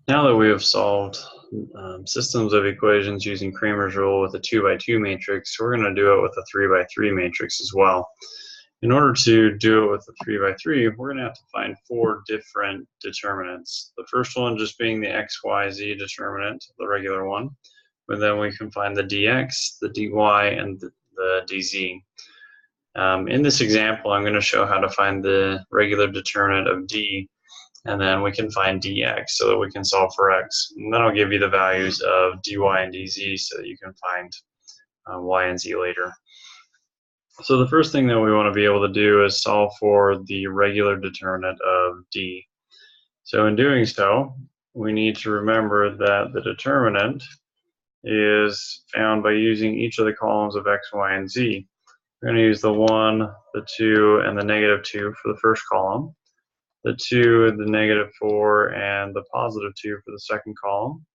Now that we have solved systems of equations using Cramer's rule with a 2 by 2 matrix, we're going to do it with a 3 by 3 matrix as well. In order to do it with a 3 by 3, we're going to have to find 4 different determinants. The first one just being the x, y, z determinant, the regular one. But then we can find the dx, the dy, and the dz. In this example, I'm going to show how to find the regular determinant of d, and then we can find dx so that we can solve for x. And then I'll give you the values of dy and dz so that you can find y and z later. So the first thing that we want to be able to do is solve for the regular determinant of d. So in doing so, we need to remember that the determinant is found by using each of the columns of x, y, and z. We're going to use the 1, the 2, and the -2 for the first column, the 2, the -4, and the +2 for the second column,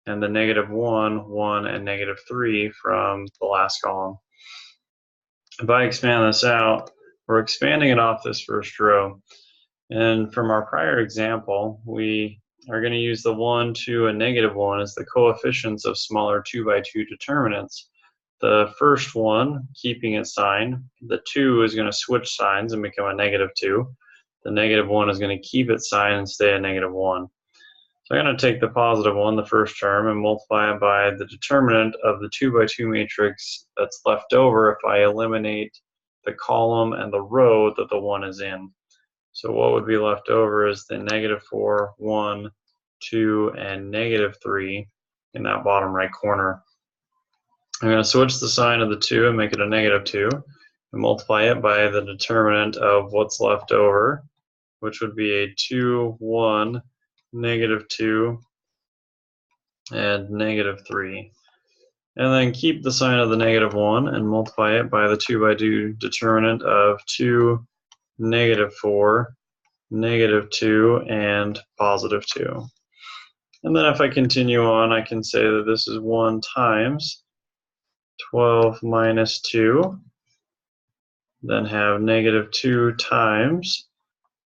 and the -1, 1, and -3 from the last column. If I expand this out, we're expanding it off this first row. And from our prior example, we are going to use the 1, 2, and -1 as the coefficients of smaller 2 by 2 determinants. The first one, keeping its sign, the 2 is going to switch signs and become a -2. The -1 is going to keep its sign and stay a -1. So I'm going to take the +1, the first term, and multiply it by the determinant of the 2 by 2 matrix that's left over if I eliminate the column and the row that the 1 is in. So what would be left over is the -4, 1, 2, and -3 in that bottom right corner. I'm going to switch the sign of the 2 and make it a -2 and multiply it by the determinant of what's left over, which would be a 2, 1, -2, and -3. And then keep the sign of the -1 and multiply it by the 2 by 2 determinant of 2, -4, -2, and +2. And then if I continue on, I can say that this is 1 times 12 minus 2, then have -2 times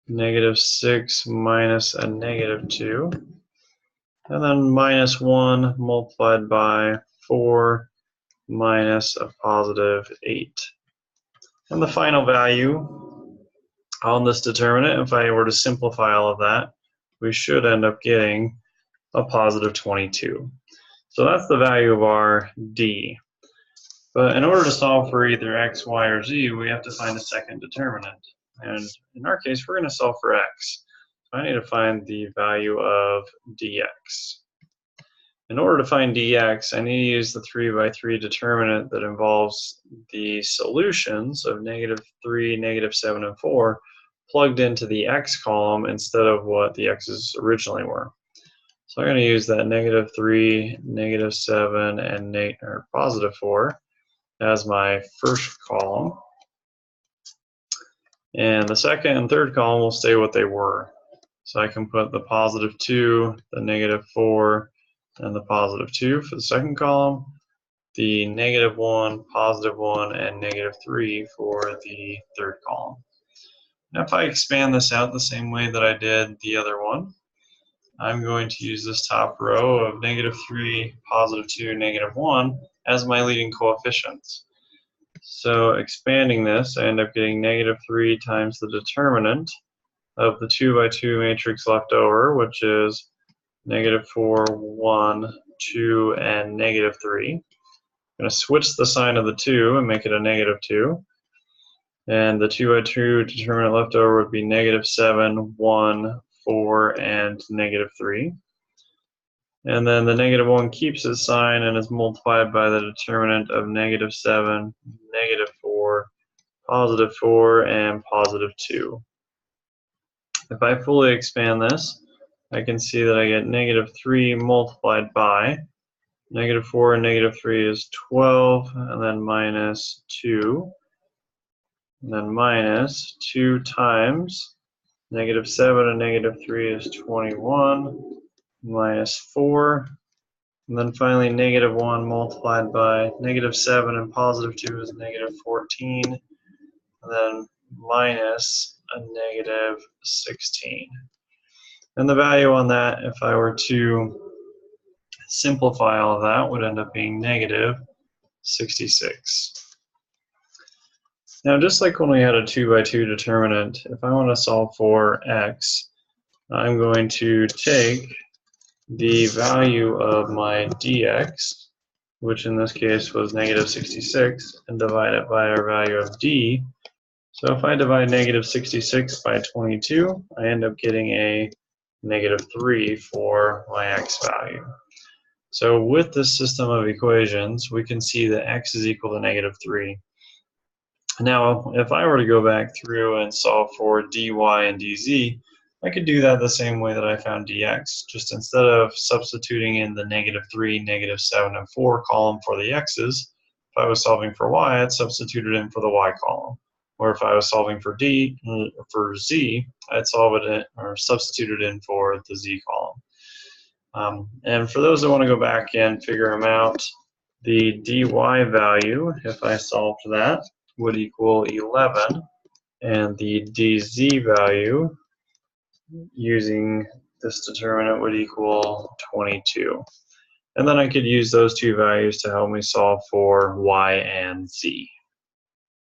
-6 minus a -2, and then -1 multiplied by 4 minus a +8. And the final value on this determinant, if I were to simplify all of that, we should end up getting a +22. So that's the value of our d. But in order to solve for either x, y, or z, we have to find a second determinant. And in our case, we're going to solve for x. So I need to find the value of dx. In order to find dx, I need to use the 3 by 3 determinant that involves the solutions of -3, -7, and 4 plugged into the x column instead of what the x's originally were. So I'm going to use that -3, -7, and +4 as my first column. And the second and third column will stay what they were. So I can put the +2, the -4, and the +2 for the second column, the -1, +1, and -3 for the third column. Now if I expand this out the same way that I did the other one, I'm going to use this top row of -3, +2, -1 as my leading coefficients. So expanding this, I end up getting -3 times the determinant of the 2 by 2 matrix left over, which is -4, 1, 2, and -3. I'm going to switch the sign of the 2 and make it a -2. And the 2 by 2 determinant left over would be -7, 1, 4, and -3. And then the -1 keeps its sign and is multiplied by the determinant of -7, -4, +4, and +2. If I fully expand this, I can see that I get -3 multiplied by -4 and -3 is 12, and then -2, and then minus 2 times -7 and -3 is 21, minus 4, and then finally -1 multiplied by -7 and +2 is -14, and then minus a -16. And the value on that, if I were to simplify all of that, would end up being negative 66. Now, just like when we had a 2 by 2 determinant, if I want to solve for x, I'm going to take the value of my dx, which in this case was negative 66, and divide it by our value of d. So if I divide negative 66 by 22, I end up getting a negative 3 for my x value. So with this system of equations, we can see that x is equal to negative 3. Now, if I were to go back through and solve for dy and dz, I could do that the same way that I found dx. Just instead of substituting in the negative 3, negative 7, and 4 column for the x's, if I was solving for y, I'd substitute it in for the y column. Or if I was solving for z, I'd solve it in, or substitute it in for the z column. And for those that want to go back and figure them out, the dy value, if I solved that, would equal 11, and the dz value using this determinant would equal 22. And then I could use those two values to help me solve for y and z.